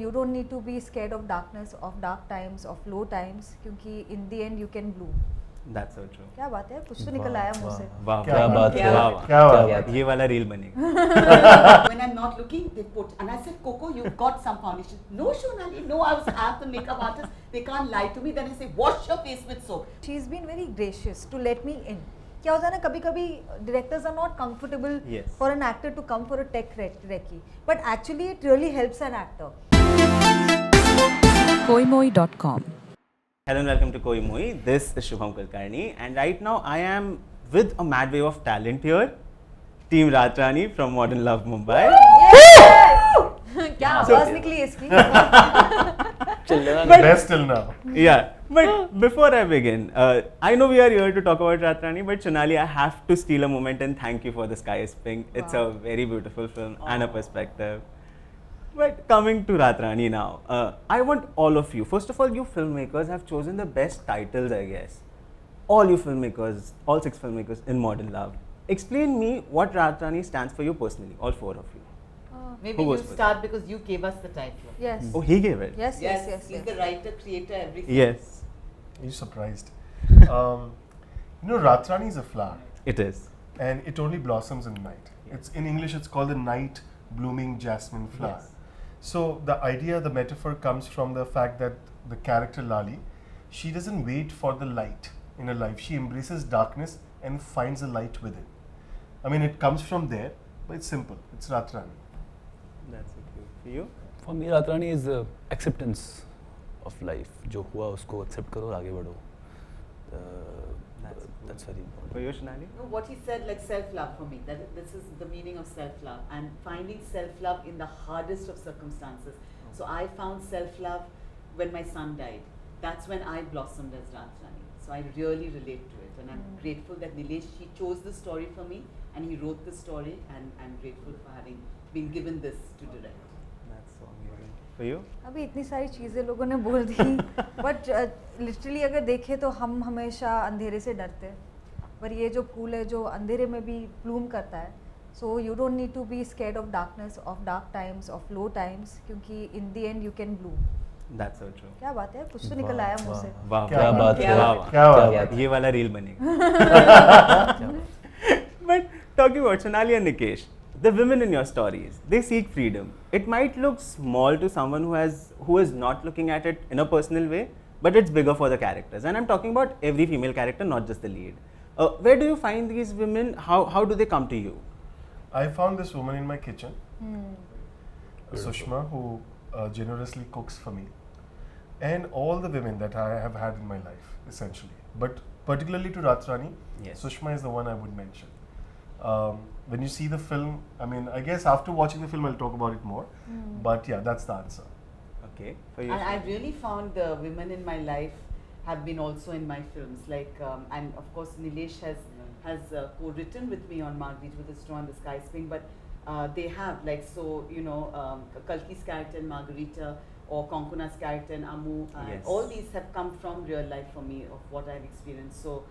you don't need to be scared of darkness, of dark times, of low times, क्योंकि in the end you can bloom. That's so true. क्या बात है, कुछ तो निकल आया मुंह से. वाह क्या बात है, क्या बात है, ये वाला रील बनेगा. When I'm not looking, they put, and I said, Coco, you've got some foundation. No, Shonali, no, I have the makeup artist. They can't lie to me. Then I say, wash your face with soap. She's been very gracious to let me in. क्या होता है ना, कभी-कभी directors are not comfortable for an actor to come for a tech recce, but actually it really helps an actor. koimoi.com. Hello and welcome to Koi Moi. This is Shubham Kulkarni, and right now I am with a mad wave of talent here. Team Ratrani from Modern Love Mumbai. क्या आवाज निकली इसकी? Best till now. Yeah, but before I begin, I know we are here to talk about Ratrani, but Shonali, I have to steal a moment and thank you for The Sky is Pink. It's a very beautiful film and a perspective. But coming to Ratrani now, I want all of you, first of all, you filmmakers have chosen the best titles, I guess. All you filmmakers, all 6 filmmakers in Modern Love. Explain me what Ratrani stands for you personally, all 4 of you. Maybe you start because you gave us the title. Yes. Oh, he gave it? Yes. He's the writer, creator, everything. Yes. Are you surprised? Ratrani is a flower. It is. And it only blossoms in night. It's in English, it's called the night blooming jasmine flower. Yes. So the idea, the metaphor comes from the fact that the character Lali, she doesn't wait for the light in her life. She embraces darkness and finds the light within. I mean, it comes from there, but it's simple. It's Ratrani. That's so cute. For you? For me, Ratrani is acceptance of life. जो हुआ उसको accept करो और आगे बढ़ो. That's very important. For you, Shonali? No, what he said, like self-love for me. This is the meaning of self-love and finding self-love in the hardest of circumstances. So I found self-love when my son died. That's when I blossomed as Ratrani. So I really relate to it, and I'm grateful that Nilesh, he chose the story for me and he wrote the story, and I'm grateful for having been given this to direct. That's so amazing. For you? अभी इतनी सारी चीज़ें लोगों ने बोल दी, but literally अगर देखें तो हम हमेशा अंधेरे से डरते हैं, पर ये जो फूल है जो अंधेरे में भी ब्लूम करता है, so you don't need to be scared of darkness, of dark times, of low times, क्योंकि in the end you can bloom. That's so true. क्या बात है, कुछ तो निकल आया मुंह से. वाह, क्या बात है, क्या बात है. ये वाला रील बनेगा. But talking about Shonali and Nikesh, the women in your stories, they seek freedom. It might look small to someone who is not looking at it in a personal way, but it's bigger for the characters. And I'm talking about every female character, not just the lead. Where do you find these women? How do they come to you? I found this woman in my kitchen, Sushma, who generously cooks for me, and all the women that I have had in my life, essentially. But particularly to Ratrani, Yes. Sushma is the one I would mention. When you see the film, I mean, I guess after watching the film, I'll talk about it more. But yeah, that's the answer. Okay. For you, And I really found the women in my life have been also in my films. Like, and of course, Nilesh has co-written with me on Marguerite with a Straw and the Sky is Pink. But they have, like, so, Kalki's character in Margarita or Konkuna's character in Amu. Yes. All these have come from real life for me, of what I've experienced. So,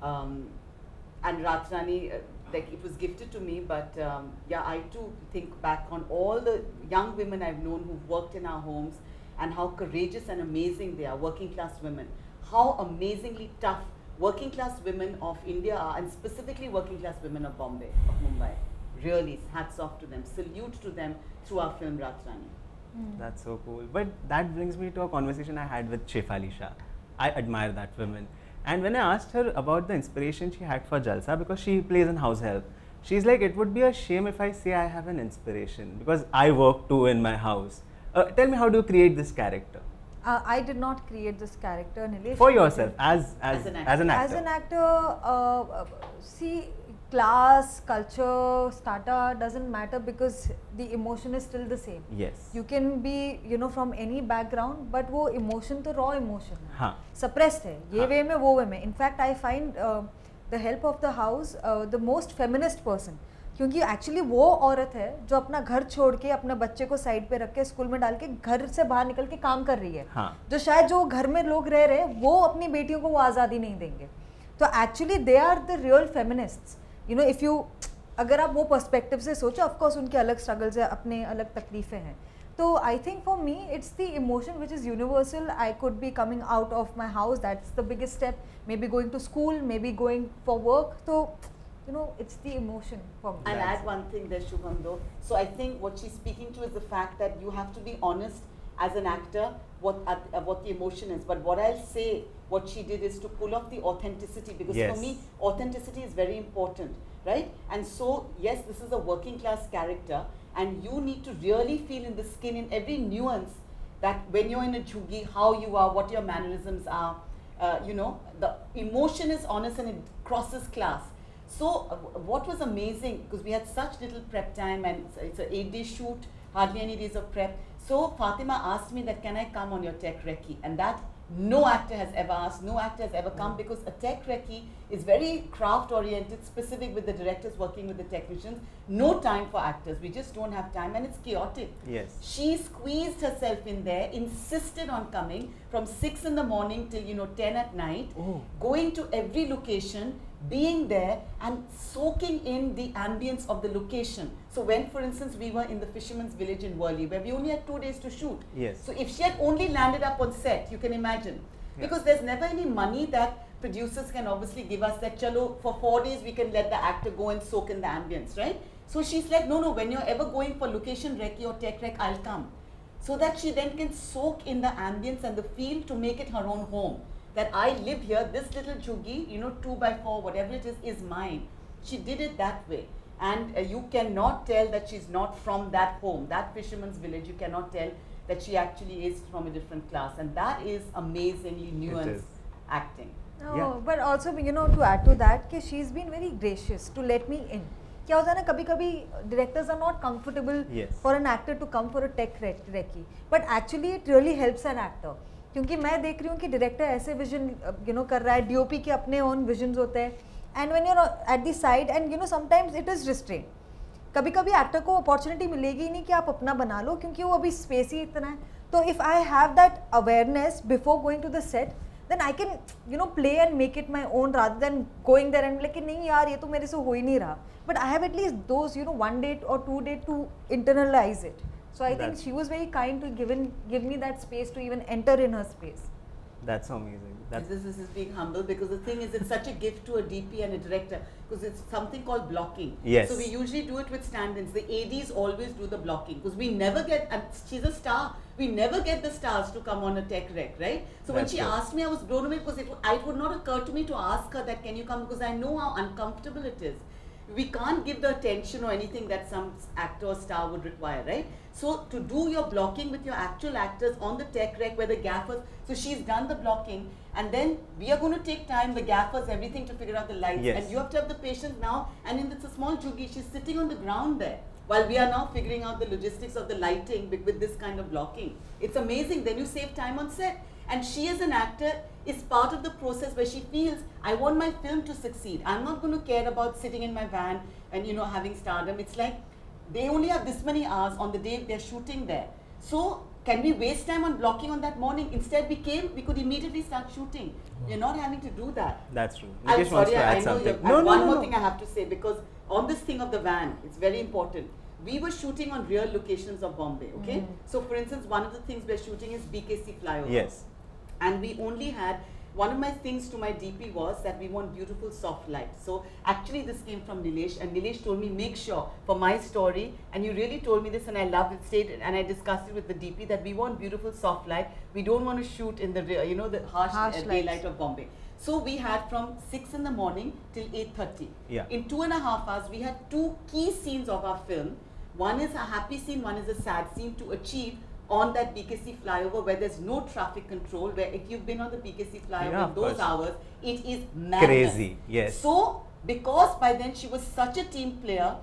and Ratrani, like, it was gifted to me, but yeah, I too think back on all the young women I've known who've worked in our homes and how courageous and amazing they are, working class women. How amazingly tough working class women of India are, and specifically working class women of Mumbai. Really, hats off to them. Salute to them through our film Ratrani. that's so cool. But that brings me to a conversation I had with Shefali Shah. I admire that woman. And when I asked her about the inspiration she had for Jalsa, because she plays in house help, she's like, it would be a shame if I say I have an inspiration, because I work too in my house. Tell me, how do you create this character? I did not create this character, Nilesh. For yourself, as an actor. As an actor, see, class, culture, strata doesn't matter, because the emotion is still the same. Yes. You can be, from any background, but वो emotion तो raw emotion है. हाँ. Suppressed है. ये way में, वो way में. In fact, I find the help of the house the most feminist person. क्योंकि एक्चुअली वो औरत है जो अपना घर छोड़ के अपने बच्चे को साइड पे रख के स्कूल में डाल के घर से बाहर निकल के काम कर रही है. हाँ. जो घर में लोग रह रहे हैं वो अपनी बेटियों को वो आज़ादी नहीं देंगे. तो actually they are the real feminists. If you अगर आप वो पर्सपेक्टिव से सोचो, ऑफ कोर्स उनके अलग स्ट्रगल्स है, अपने अलग तकलीफ़ें हैं, तो So I think for me, it's the emotion which is universal. I could be coming out of my house, that's the biggest step. Maybe going to school, maybe going for work. So, you know, it's the emotion for me. I'll add one thing there, Shubham, though. So I think what she's speaking to is the fact that you have to be honest as an actor what the emotion is. But what I'll say, what she did is to pull off the authenticity, because Yes. for me, authenticity is very important, right? And so, yes, this is a working class character, and you need to really feel in the skin, in every nuance, that when you're in a jhugi, how you are, what your mannerisms are, you know, the emotion is honest and it crosses class. So what was amazing, because we had such little prep time, and it's an 8-day shoot, hardly any days of prep. So Fatima asked me that, can I come on your tech recce? And that no actor has ever asked, no actor has ever come, because a tech recce is very craft oriented, specific with the directors working with the technicians. No time for actors, we just don't have time, and it's chaotic. Yes. She squeezed herself in there, insisted on coming from 6 in the morning till 10 at night, going to every location, being there and soaking in the ambience of the location. So when, for instance, we were in the fisherman's village in Worli, where we only had 2 days to shoot. Yes. So if she had only landed up on set, you can imagine. Yeah. Because there's never any money that producers can obviously give us that, chalo, for 4 days we can let the actor go and soak in the ambience, right? So she's like, no, when you're ever going for location recce or tech rec, I'll come. So that she then can soak in the ambience and the feel to make it her own home. That I live here, this little jhugi, 2x4, whatever it is mine. She did it that way. And you cannot tell that she's not from that home, that fisherman's village. You cannot tell that she actually is from a different class. And that is amazingly nuanced acting. No, Yeah. but also, to add to that, कि she's been very gracious to let me in. क्या होता है ना, कभी-कभी directors are not comfortable Yes. for an actor to come for a tech recce, but actually it really helps an actor. क्योंकि मैं देख रही हूँ कि director ऐसे vision कर रहा है, DOP के अपने own visions होते हैं, and when you're at the side, and sometimes it is restrained. कभी-कभी actor को opportunity मिलेगी ही नहीं कि आप अपना बना लो, क्योंकि वो अभी space ही इतना है. तो if I have that awareness before going to the set, then I can play and make it my own, rather than going there and like नहीं यार ये तो मेरे से हो ही नहीं रहा. But I have at least those 1 day or 2 day to internalize it. So I think she was very kind to give me that space to even enter in her space. That's amazing. This is being humble, because the thing is, it's such a gift to a DP and a director, because it's something called blocking. Yes. So we usually do it with stand-ins. The ADs always do the blocking, because we never get, and she's a star, we never get the stars to come on a tech rec, right? So when That's she true. asked me, I was blown away, because it would not occur to me to ask her that, can you come, because I know how uncomfortable it is. We can't give the attention or anything that some actor or star would require, right? So to do your blocking with your actual actors on the tech rec, where the gaffers, so she's done the blocking, and then we are going to take time, the gaffers, everything, to figure out the lights. Yes. And you have to have the patience now, and it's a small jhugi, she's sitting on the ground there, while we are now figuring out the logistics of the lighting with this kind of blocking. It's amazing, then you save time on set. And she, as an actor, is part of the process where she feels, I want my film to succeed. I'm not going to care about sitting in my van and having stardom. It's like they only have this many hours on the day they're shooting there. So can we waste time on blocking on that morning? Instead we could immediately start shooting. You're not having to do that. That's true. I'm Nikesh wants sorry, to I add know something. one more thing I have to say, because on this thing of the van, it's very important. We were shooting on real locations of Bombay, okay? So for instance, one of the things we're shooting is BKC flyover. Yes. And we only had, one of my things to my DP was that we want beautiful soft light. So actually this came from Nilesh, and Nilesh told me, make sure for my story, and you really told me this, and I loved it, stayed, and I discussed it with the DP, that we want beautiful soft light. We don't want to shoot in the, the harsh daylight lights of Bombay. So we had from 6 in the morning till 8:30. Yeah. In 2.5 hours, we had 2 key scenes of our film. One is a happy scene, one is a sad scene, to achieve on that BKC flyover where there's no traffic control, where if you've been on the BKC flyover Yeah, in of those course. hours, it is madness. Crazy, yes. So, because by then she was such a team player,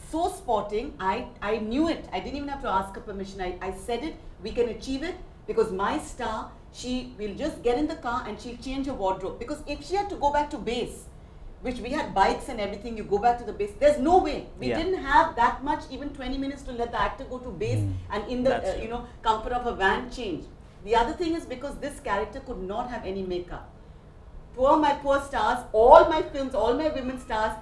so sporting, I knew it. I didn't even have to ask her permission. I said it, we can achieve it, because my star, she will just get in the car and she'll change her wardrobe. Because if she had to go back to base, which we had bikes and everything, you go back to the base, there's no way. We Yeah. didn't have that much, even 20 minutes to let the actor go to base and in the That's true. comfort of a van change. The other thing is, because this character could not have any makeup. My poor stars, all my films, all my women stars,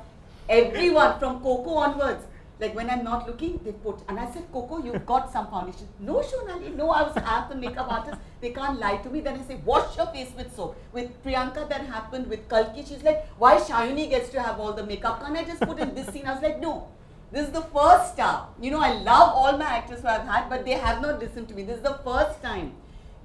everyone from Coco onwards, Like when I'm not looking, they put, and I said, Coco, you've got some foundation. No, Shonali, no, I was at the makeup artist. They can't lie to me. Then I say, wash your face with soap. With Priyanka, that happened. With Kalki, she's like, why Shayuni gets to have all the makeup? Can't I just put in this scene? I was like, no. This is the first star. You know, I love all my actors who I've had, but they have not listened to me. This is the first time.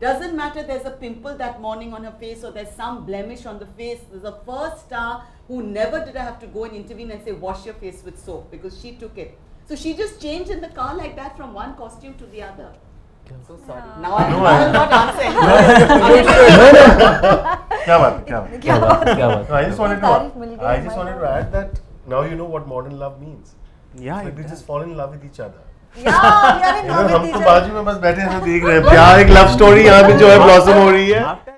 Doesn't matter there's a pimple that morning on her face or there's some blemish on the face. There's the first star who never did I have to go and intervene and say, wash your face with soap, because she took it. So she just changed in the car like that from one costume to the other. So sorry. Now I will not answer. क्या बात है, क्या बात है? क्या बात No, I just wanted तारीफ मिल to गई I just हमारे wanted to add that now you know what modern love means. Yeah, Like they just fall in love with each other. Yeah, we are in love with हम each तो other. बाजू में बस बैठे हैं देख रहे हैं प्यार एक लव स्टोरी यहाँ पे जो है ब्लॉसम हो रही है. After